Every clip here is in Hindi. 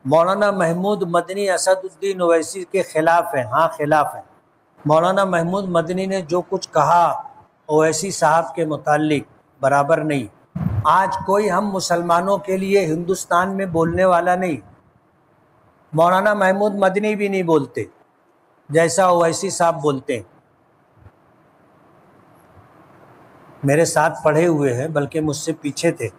मौलाना महमूद मदनी असदुद्दीन ओवैसी के खिलाफ है। हाँ, खिलाफ है। मौलाना महमूद मदनी ने जो कुछ कहा ओवैसी साहब के मुतालिक बराबर नहीं। आज कोई हम मुसलमानों के लिए हिंदुस्तान में बोलने वाला नहीं। मौलाना महमूद मदनी भी नहीं बोलते जैसा ओवैसी साहब बोलते हैं। मेरे साथ पढ़े हुए हैं, बल्कि मुझसे पीछे थे,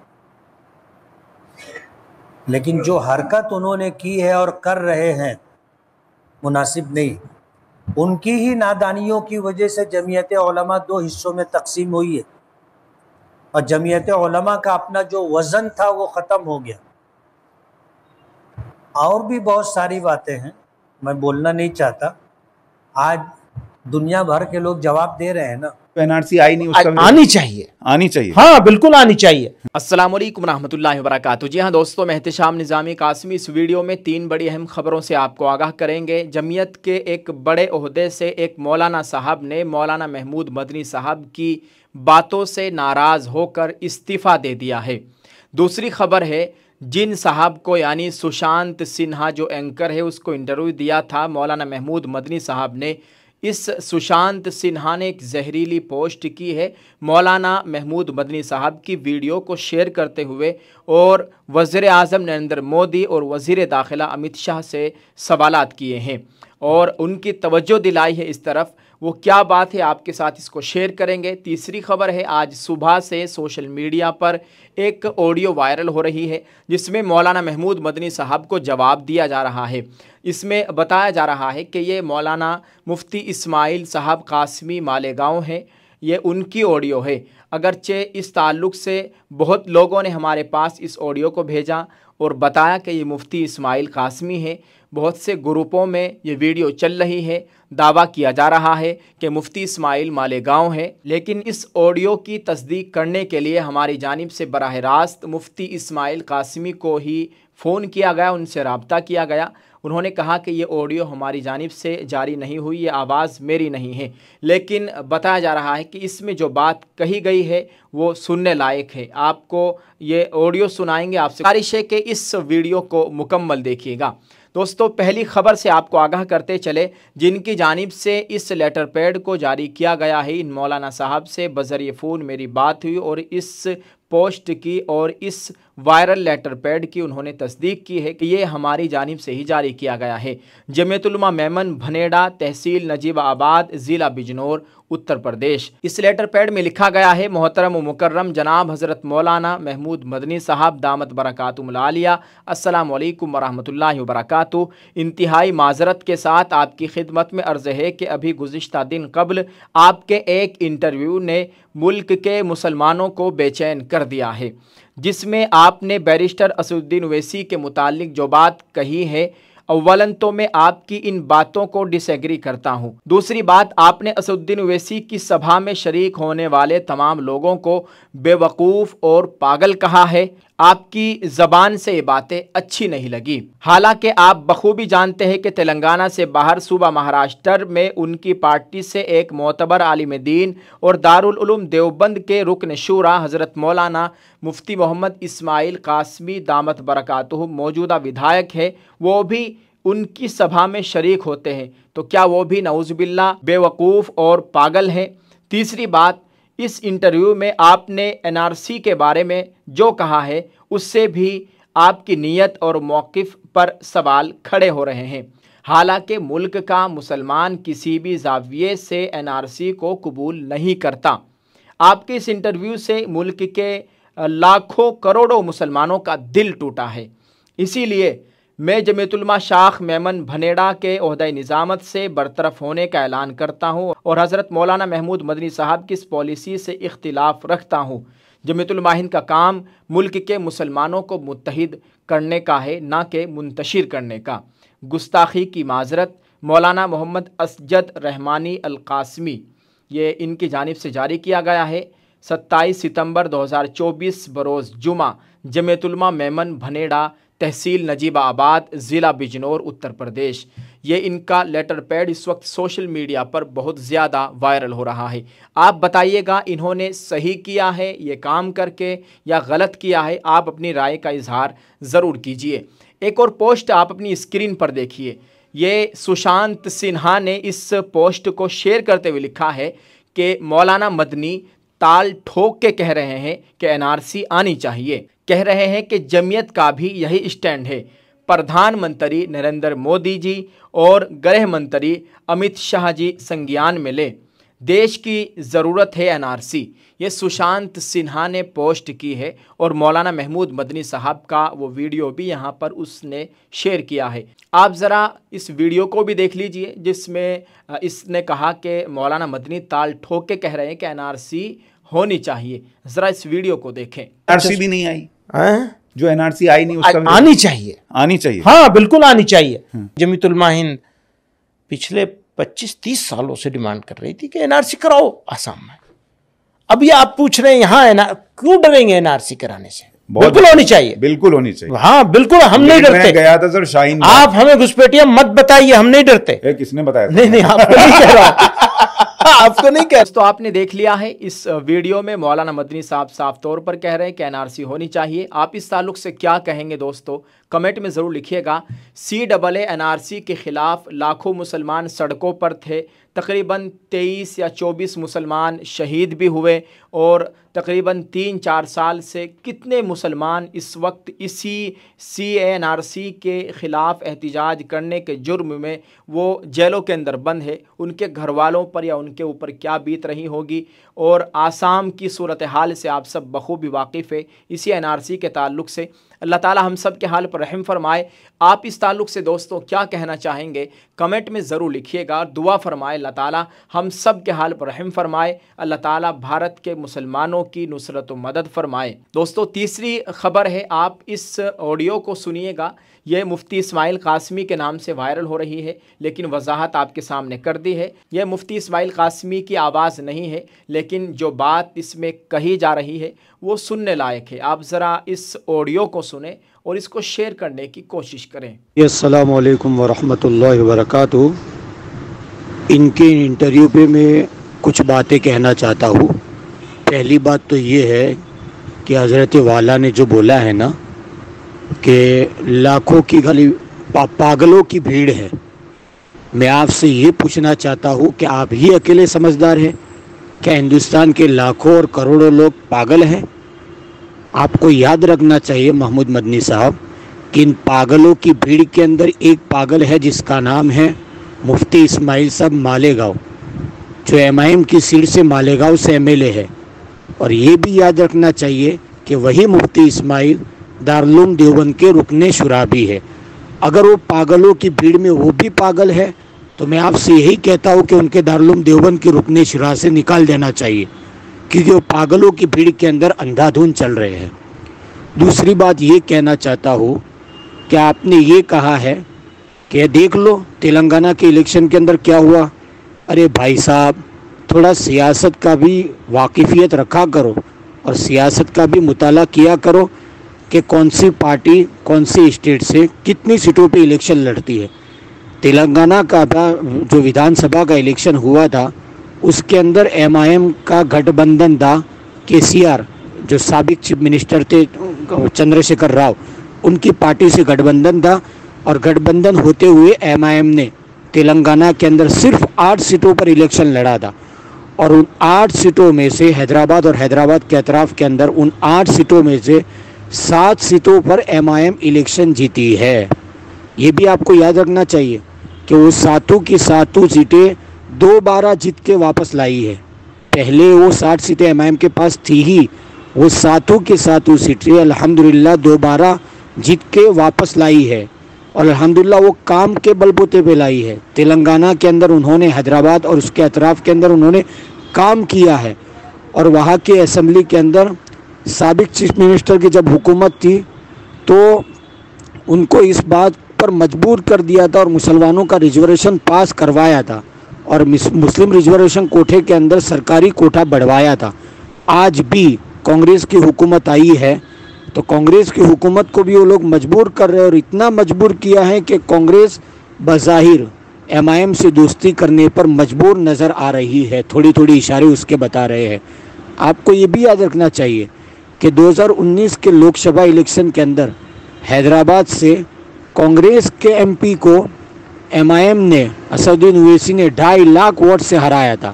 लेकिन जो हरकत उन्होंने की है और कर रहे हैं मुनासिब नहीं। उनकी ही नादानियों की वजह से जमीयत उलमा दो हिस्सों में तकसीम हुई है और जमीयत उलमा का अपना जो वज़न था वो ख़त्म हो गया। और भी बहुत सारी बातें हैं, मैं बोलना नहीं चाहता। आज दुनिया भर के लोग जवाब दे रहे हैं ना। एनआरसी आई नहीं, उसका आनी चाहिए, आनी चाहिए। हाँ बिल्कुल आनी चाहिए। अस्सलाम वालेकुम रहमतुल्लाहि व बरकातुहू। जी हाँ दोस्तों, मैं एहतिशाम निज़ामी कासमी इस वीडियो में 3 बड़ी अहम खबरों से आपको आगाह करेंगे। जमीयत के एक बड़े ओहदे से एक मौलाना साहब ने मौलाना महमूद मदनी साहब की बातों से नाराज़ होकर इस्तीफ़ा दे दिया है। दूसरी खबर है, जिन साहब को यानी सुशांत सिन्हा जो एंकर है उसको इंटरव्यू दिया था मौलाना महमूद मदनी साहब ने, इस सुशांत सिन्हा ने एक जहरीली पोस्ट की है मौलाना महमूद मदनी साहब की वीडियो को शेयर करते हुए और वज़ीर आज़म नरेंद्र मोदी और वज़ीर दाखिला अमित शाह से सवालात किए हैं और उनकी तवज्जो दिलाई है इस तरफ। वो क्या बात है आपके साथ इसको शेयर करेंगे। तीसरी खबर है, आज सुबह से सोशल मीडिया पर एक ऑडियो वायरल हो रही है जिसमें मौलाना महमूद मदनी साहब को जवाब दिया जा रहा है। इसमें बताया जा रहा है कि ये मौलाना मुफ्ती इस्माइल साहब कासमी मालेगांव हैं, ये उनकी ऑडियो है। अगरचे इस ताल्लुक़ से बहुत लोगों ने हमारे पास इस ऑडियो को भेजा और बताया कि ये मुफ्ती इस्माइल कासमी है। बहुत से ग्रुपों में ये वीडियो चल रही है, दावा किया जा रहा है कि मुफ्ती इस्माइल मालेगांव है, लेकिन इस ऑडियो की तस्दीक करने के लिए हमारी जानिब से बराह रास्त मुफ्ती इस्माइल कासमी को ही फ़ोन किया गया, उनसे रब्ता किया गया। उन्होंने कहा कि ये ऑडियो हमारी जानिब से जारी नहीं हुई, ये आवाज़ मेरी नहीं है, लेकिन बताया जा रहा है कि इसमें जो बात कही गई है वो सुनने लायक है। आपको ये ऑडियो सुनाएंगे, आपसे गुजारिश है कि इस वीडियो को मुकम्मल देखिएगा। दोस्तों, पहली खबर से आपको आगाह करते चले, जिनकी जानिब से इस लेटर पैड को जारी किया गया है, इन मौलाना साहब से बज़रिए फ़ोन मेरी बात हुई और इस पोस्ट की और इस वायरल लेटर पैड की उन्होंने तस्दीक की है कि ये हमारी जानिब से ही जारी किया गया है। जमीयत उलमा मेमन भनेड़ा, तहसील नजीबाबाद, ज़िला बिजनौर, उत्तर प्रदेश। इस लेटर पैड में लिखा गया है, मोहतरम व मुकर्रम जनाब हज़रत मौलाना महमूद मदनी साहब दामत बरकातुहुल आलिया, अस्सलाम वालेकुम वरहमतुल्लाहि वबरकातुहू। इंतहाई माजरत के साथ आपकी खिदमत में अर्ज़ है कि अभी गुज़िश्ता दिन कबल आपके एक इंटरव्यू ने मुल्क के मुसलमानों को बेचैन कर दिया है, जिसमें आपने बैरिस्टर असदुद्दीन ओवैसी के मुतालिक जो बात कही है, अव्वलन तो मैं आपकी इन बातों को डिसएग्री करता हूँ। दूसरी बात, आपने असदुद्दीन ओवैसी की सभा में शरीक होने वाले तमाम लोगों को बेवकूफ़ और पागल कहा है। आपकी ज़बान से ये बातें अच्छी नहीं लगी। हालांकि आप बखूबी जानते हैं कि तेलंगाना से बाहर सूबा महाराष्ट्र में उनकी पार्टी से एक मोतबर आलिम दीन और दारुल उलूम देवबंद के रुकन शूरा हज़रत मौलाना मुफ्ती मोहम्मद इस्माइल कासमी दामत बरकातुहू मौजूदा विधायक है, वो भी उनकी सभा में शरीक होते हैं। तो क्या वो भी नऊज़ुबिल्लाह बेवकूफ़ और पागल हैं? तीसरी बात, इस इंटरव्यू में आपने एनआरसी के बारे में जो कहा है उससे भी आपकी नीयत और मौक़िफ़ पर सवाल खड़े हो रहे हैं। हालांकि मुल्क का मुसलमान किसी भी ज़ाविये से एनआरसी को कबूल नहीं करता। आपके इस इंटरव्यू से मुल्क के लाखों करोड़ों मुसलमानों का दिल टूटा है। इसीलिए मैं जमीयत उलमा शाख मेमन भनेड़ा के ओहदा निज़ामत से बरतरफ होने का ऐलान करता हूँ और हज़रत मौलाना महमूद मदनी साहब की इस पॉलिसी से इख्तिलाफ़ रखता हूँ। जमीयत उलमा हिंद का काम मुल्क के मुसलमानों को मुत्तहिद करने का है, ना कि मुंतशिर करने का। गुस्ताखी की माजरत, मौलाना मोहम्मद असजद रहमानी अल कासमी, ये इनकी जानिब से जारी किया गया है 27 सितंबर 2024 बरोज़ जुमा, जमीयत उलमा मेमन भनेड़ा, तहसील नजीबाबाद, ज़िला बिजनौर, उत्तर प्रदेश। ये इनका लेटर पैड इस वक्त सोशल मीडिया पर बहुत ज़्यादा वायरल हो रहा है। आप बताइएगा इन्होंने सही किया है ये काम करके या गलत किया है? आप अपनी राय का इजहार ज़रूर कीजिए। एक और पोस्ट आप अपनी स्क्रीन पर देखिए। ये सुशांत सिन्हा ने इस पोस्ट को शेयर करते हुए लिखा है कि मौलाना मदनी ताल ठोक के कह रहे हैं कि एनआरसी आनी चाहिए। कह रहे हैं कि जमीयत का भी यही स्टैंड है। प्रधानमंत्री नरेंद्र मोदी जी और गृह मंत्री अमित शाह जी संज्ञान में ले, देश की ज़रूरत है एनआरसी। ये सुशांत सिन्हा ने पोस्ट की है और मौलाना महमूद मदनी साहब का वो वीडियो भी यहाँ पर उसने शेयर किया है। आप ज़रा इस वीडियो को भी देख लीजिए जिसमें इसने कहा कि मौलाना मदनी ताल ठोक के कह रहे हैं कि एनआरसी होनी चाहिए। ज़रा इस वीडियो को देखें। एनआरसी भी नहीं आई, जो एनआरसी आई नहीं उसका आनी चाहिए, आनी चाहिए। हाँ बिल्कुल आनी चाहिए। जमीयतुल उलमा हिंद पिछले 25-30 सालों से डिमांड कर रही थी कि एनआरसी कराओ आसाम में। अब ये आप पूछ रहे हैं यहाँ क्यों डरेंगे एनआरसी कराने से? बिल्कुल होनी चाहिए, बिल्कुल होनी चाहिए। हाँ बिल्कुल, हम नहीं डरते। मैं गया था सर शाहीन, आप हमें घुसपैठिया मत बताइए, हम नहीं डरते। किसने बताया? नहीं आपको नहीं कह रहा आपको नहीं कह। तो आपने देख लिया है इस वीडियो में मौलाना मदनी साहब साफ तौर पर कह रहे हैं कि एनआरसी होनी चाहिए। आप इस ताल्लुक से क्या कहेंगे दोस्तों, कमेंट में ज़रूर लिखिएगा। CAA एनआरसी के ख़िलाफ़ लाखों मुसलमान सड़कों पर थे, तकरीबन 23 या 24 मुसलमान शहीद भी हुए और तकरीबन 3-4 साल से कितने मुसलमान इस वक्त इसी CAA के ख़िलाफ़ एहतिजाज करने के जुर्म में वो जेलों के अंदर बंद है। उनके घर वालों पर या उनके ऊपर क्या बीत रही होगी। और आसाम की सूरत हाल से आप सब बखूबी वाकिफ़ है। इसी एनआरसी के ताल्लुक़ से अल्लाह ताला हम सब के हाल पर रहम फरमाए। आप इस ताल्लुक़ से दोस्तों क्या कहना चाहेंगे कमेंट में ज़रूर लिखिएगा। दुआ फरमाए अल्लाह ताला हम सब के हाल पर रहम फरमाए। अल्लाह ताला भारत के मुसलमानों की नुसरत व मदद फरमाए। दोस्तों तीसरी ख़बर है, आप इस ऑडियो को सुनिएगा। यह मुफ्ती इस्माइल कासमी के नाम से वायरल हो रही है, लेकिन वजाहत आपके सामने कर दी है। यह मुफ्ती इस्माइल कासमी की आवाज़ नहीं है, लेकिन जो बात इसमें कही जा रही है वो सुनने लायक है। आप ज़रा इस ऑडियो को सुने और इसको शेयर करने की कोशिश करें। अस्सलामु अलैकुम वरहमतुल्लाहि वबरकातुहू। इनके इंटरव्यू पे मैं कुछ बातें कहना चाहता हूँ। पहली बात तो ये है कि हज़रत वाला ने जो बोला है ना कि लाखों की खाली पागलों की भीड़ है, मैं आपसे ये पूछना चाहता हूँ कि आप ही अकेले समझदार हैं? क्या हिंदुस्तान के लाखों और करोड़ों लोग पागल हैं? आपको याद रखना चाहिए महमूद मदनी साहब कि इन पागलों की भीड़ के अंदर एक पागल है जिसका नाम है मुफ्ती इस्माइल साहब मालेगांव, जो MIM की सीट से मालेगांव से MLA है। और ये भी याद रखना चाहिए कि वही मुफ्ती इस्माइल दारुल देवबंद के रुकने शुराबी है। अगर वो पागलों की भीड़ में वो भी पागल है तो मैं आपसे यही कहता हूँ कि उनके दारुल देवबंद के रुकने शुरा से निकाल देना चाहिए, क्योंकि वो पागलों की भीड़ के अंदर अंधाधुंध चल रहे हैं। दूसरी बात ये कहना चाहता हूँ कि आपने ये कहा है कि देख लो तेलंगाना के इलेक्शन के अंदर क्या हुआ। अरे भाई साहब, थोड़ा सियासत का भी वाकिफियत रखा करो और सियासत का भी मुताला किया करो कि कौन सी पार्टी कौन सी स्टेट से कितनी सीटों पे इलेक्शन लड़ती है। तेलंगाना का जो विधानसभा का इलेक्शन हुआ था उसके अंदर MIM का गठबंधन था। KCR जो साबिक चीफ मिनिस्टर थे चंद्रशेखर राव, उनकी पार्टी से गठबंधन था और गठबंधन होते हुए MIM ने तेलंगाना के अंदर सिर्फ 8 सीटों पर इलेक्शन लड़ा था और उन 8 सीटों में से हैदराबाद और हैदराबाद के अतराफ़ के अंदर उन 8 सीटों में से 7 सीटों पर MIM इलेक्शन जीती है। ये भी आपको याद रखना चाहिए कि वो 7 की 7 सीटें दोबारा जीत के वापस लाई है। पहले वो 60 सीटें MIM के पास थी ही, वो 7 की 7 सीटें अल्हम्दुलिल्लाह दोबारा जीत के वापस लाई है और अल्हम्दुलिल्लाह वो काम के बलबूते पे लाई है। तेलंगाना के अंदर उन्होंने हैदराबाद और उसके अतराफ़ के अंदर उन्होंने काम किया है और वहाँ के असेंबली के अंदर साबिक चीफ मिनिस्टर की जब हुकूमत थी तो उनको इस बात पर मजबूर कर दिया था और मुसलमानों का रिजर्वेशन पास करवाया था और मुस्लिम रिजर्वेशन कोठे के अंदर सरकारी कोठा बढ़वाया था। आज भी कांग्रेस की हुकूमत आई है तो कांग्रेस की हुकूमत को भी वो लोग मजबूर कर रहे हैं और इतना मजबूर किया है कि कांग्रेस बज़ाहिर MIM से दोस्ती करने पर मजबूर नज़र आ रही है। थोड़ी थोड़ी इशारे उसके बता रहे हैं। आपको ये भी याद रखना चाहिए कि 2019 के लोकसभा इलेक्शन के अंदर हैदराबाद से कांग्रेस के एमपी को एमआईएम ने, असदुद्दीन ओवैसी ने 2.5 लाख वोट से हराया था,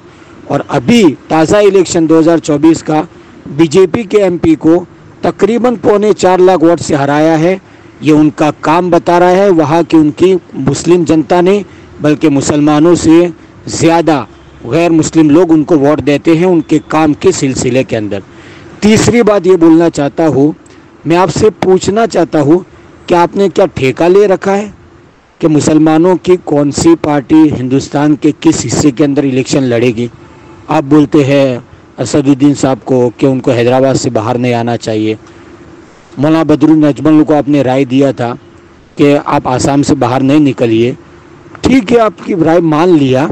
और अभी ताज़ा इलेक्शन 2024 का बीजेपी के एमपी को तकरीबन 3.25 लाख वोट से हराया है। ये उनका काम बता रहा है, वहाँ की उनकी मुस्लिम जनता ने, बल्कि मुसलमानों से ज़्यादा गैर मुस्लिम लोग उनको वोट देते हैं उनके काम के सिलसिले के अंदर। तीसरी बात ये बोलना चाहता हूँ, मैं आपसे पूछना चाहता हूँ कि आपने क्या ठेका ले रखा है कि मुसलमानों की कौन सी पार्टी हिंदुस्तान के किस हिस्से के अंदर इलेक्शन लड़ेगी? आप बोलते हैं असदुद्दीन साहब को कि उनको हैदराबाद से बाहर नहीं आना चाहिए। मौलाना बदरुद्दीन अजमल को आपने राय दिया था कि आप आसाम से बाहर नहीं निकलिए, ठीक है, आपकी राय मान लिया।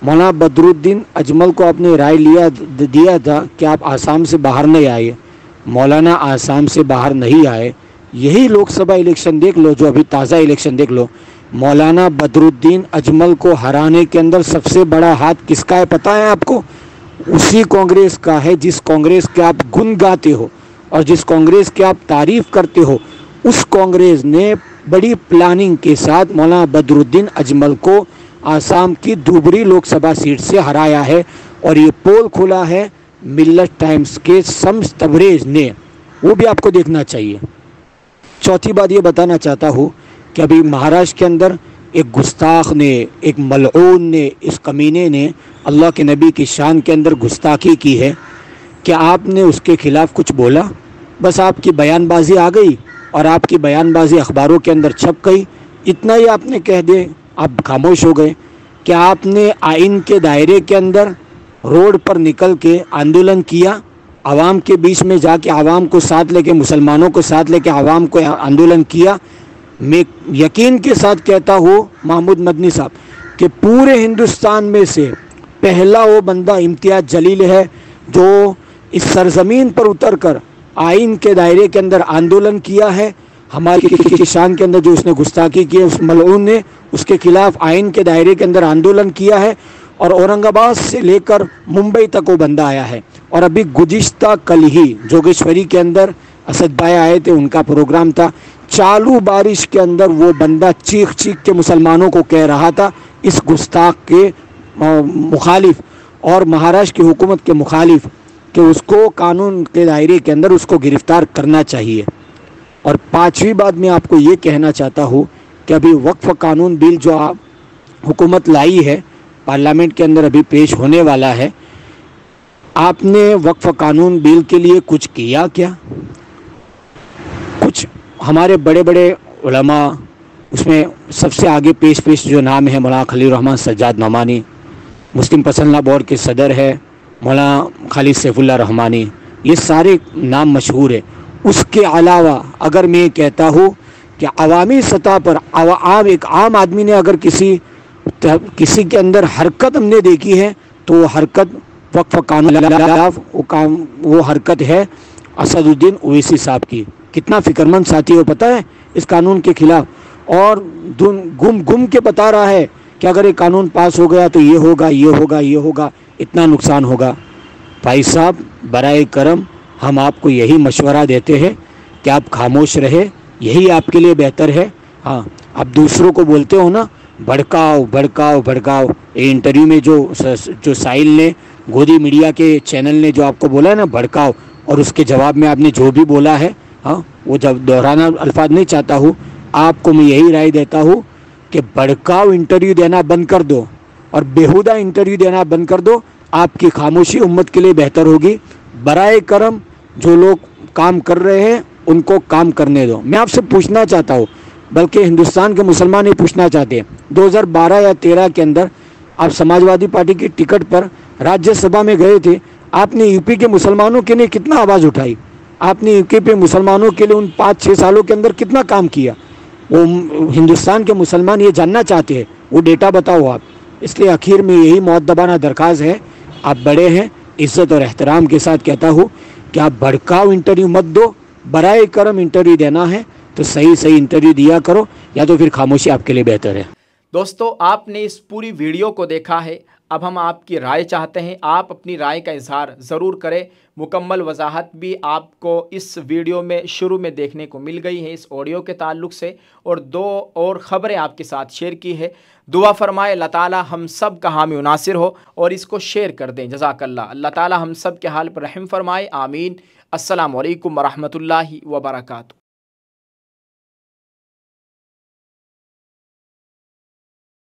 मौलाना बदरुद्दीन अजमल को आपने राय दिया था कि आप आसाम से बाहर नहीं आए, मौलाना आसाम से बाहर नहीं आए। यही लोकसभा इलेक्शन देख लो, जो अभी ताज़ा इलेक्शन देख लो, मौलाना बदरुद्दीन अजमल को हराने के अंदर सबसे बड़ा हाथ किसका है पता है आपको? उसी कांग्रेस का है जिस कांग्रेस के आप गुण गाते हो और जिस कांग्रेस के आप तारीफ करते हो। उस कांग्रेस ने बड़ी प्लानिंग के साथ मौलाना बदरुद्दीन अजमल को आसाम की धुबरी लोकसभा सीट से हराया है, और ये पोल खुला है मिल्लत टाइम्स के शम्स तबरेज ने, वो भी आपको देखना चाहिए। चौथी बात ये बताना चाहता हूँ कि अभी महाराष्ट्र के अंदर एक गुस्ताख ने, एक मलऊन ने, इस कमीने ने अल्लाह के नबी की शान के अंदर गुस्ताखी की है। क्या आपने उसके खिलाफ़ कुछ बोला? बस आपकी बयानबाजी आ गई और आपकी बयानबाजी अखबारों के अंदर छप गई, इतना ही आपने कह दे, आप खामोश हो गए। क्या आपने आइन के दायरे के अंदर रोड पर निकल के आंदोलन किया, आवाम के बीच में जाके आवाम को साथ लेके, मुसलमानों को साथ लेके आवाम को आंदोलन किया? मैं यकीन के साथ कहता हूँ महमूद मदनी साहब कि पूरे हिंदुस्तान में से पहला वो बंदा इम्तियाज़ जलील है जो इस सरजमीन पर उतरकर आइन के दायरे के अंदर आंदोलन किया है। हमारी शान के अंदर जो उसने गुस्ताखी की है, उस मलऊन ने उसके खिलाफ आइन के दायरे के अंदर आंदोलन किया है, और औरंगाबाद से लेकर मुंबई तक वो बंदा आया है। और अभी गुज़िश्ता कल ही जोगेश्वरी के अंदर असद भाई आए थे, उनका प्रोग्राम था, चालू बारिश के अंदर वो बंदा चीख चीख के मुसलमानों को कह रहा था इस गुस्ताख के मुखालिफ और महाराष्ट्र की हुकूमत के मुखालिफ कि उसको कानून के दायरे के अंदर उसको गिरफ्तार करना चाहिए। और पांचवी बात मैं आपको ये कहना चाहता हूँ कि अभी वक्फ कानून बिल जो आप हुकूमत लाई है, पार्लियामेंट के अंदर अभी पेश होने वाला है, आपने वक्फ कानून बिल के लिए कुछ किया क्या? कुछ हमारे बड़े बड़े उलमा, उसमें सबसे आगे पेश जो नाम है मौलाना खलील रहमान सज्जाद नौमानी, मुस्लिम पसंदला बोर्ड के सदर है मौलाना खालिद सैफुल्लाह रहमानी, ये सारे नाम मशहूर है। उसके अलावा अगर मैं कहता हूँ कि अवामी सतह पर एक आम आदमी ने अगर किसी के अंदर हरकत हमने देखी है तो वो हरकत वक्फ कानून वो हरकत है असदुद्दीन ओवैसी साहब की। कितना फिक्रमंद साथी हो पता है इस कानून के खिलाफ, और गुम के बता रहा है कि अगर ये कानून पास हो गया तो ये होगा, ये होगा, ये होगा, इतना नुकसान होगा। भाई साहब, बराए करम हम आपको यही मशवरा देते हैं कि आप खामोश रहे, यही आपके लिए बेहतर है। हाँ, आप दूसरों को बोलते हो ना भड़काओ भड़काओ भड़काओ, ये इंटरव्यू में जो साहिल ने, गोदी मीडिया के चैनल ने जो आपको बोला है ना भड़काओ, और उसके जवाब में आपने जो भी बोला है, हाँ, वो जब दोहराना अल्फाज नहीं चाहता हूँ, आपको मैं यही राय देता हूँ कि भड़काओ इंटरव्यू देना बंद कर दो और बेहुदा इंटरव्यू देना बंद कर दो। आपकी खामोशी उम्मत के लिए बेहतर होगी। बराए करम जो लोग काम कर रहे हैं उनको काम करने दो। मैं आपसे पूछना चाहता हूँ, बल्कि हिंदुस्तान के मुसलमान ये पूछना चाहते हैं, 2012 या 13 के अंदर आप समाजवादी पार्टी की टिकट पर राज्यसभा में गए थे, आपने यूपी के मुसलमानों के लिए कितना आवाज़ उठाई? आपने यूपी पे मुसलमानों के लिए उन 5-6 सालों के अंदर कितना काम किया? वो हिंदुस्तान के मुसलमान ये जानना चाहते हैं, वो डेटा बताओ आप। इसलिए आखिर में यही मौत दबाना दरख्वास्त है, आप बड़े हैं, इज़्ज़त और एहतराम के साथ कहता हूँ कि आप भड़काओ इंटरव्यू मत दो। बराए करम इंटरव्यू देना है तो सही इंटरव्यू दिया करो, या तो फिर खामोशी आपके लिए बेहतर है। दोस्तों, आपने इस पूरी वीडियो को देखा है। अब हम आपकी राय चाहते हैं, आप अपनी राय का इजहार ज़रूर करें। मुकम्मल वजाहत भी आपको इस वीडियो में शुरू में देखने को मिल गई है इस ऑडियो के ताल्लुक़ से, और 2 और ख़बरें आपके साथ शेयर की है। दुआ फरमाए अल्लाह ताला हम सब का हामी व नासिर हो, और इसको शेयर कर दें। जज़ाकल्लाह। अल्लाह ताला हम सब के हाल पर रहम फरमाए। आमीन। अस्सलामु अलैकुम व रहमतुल्लाहि व बरकातुहू।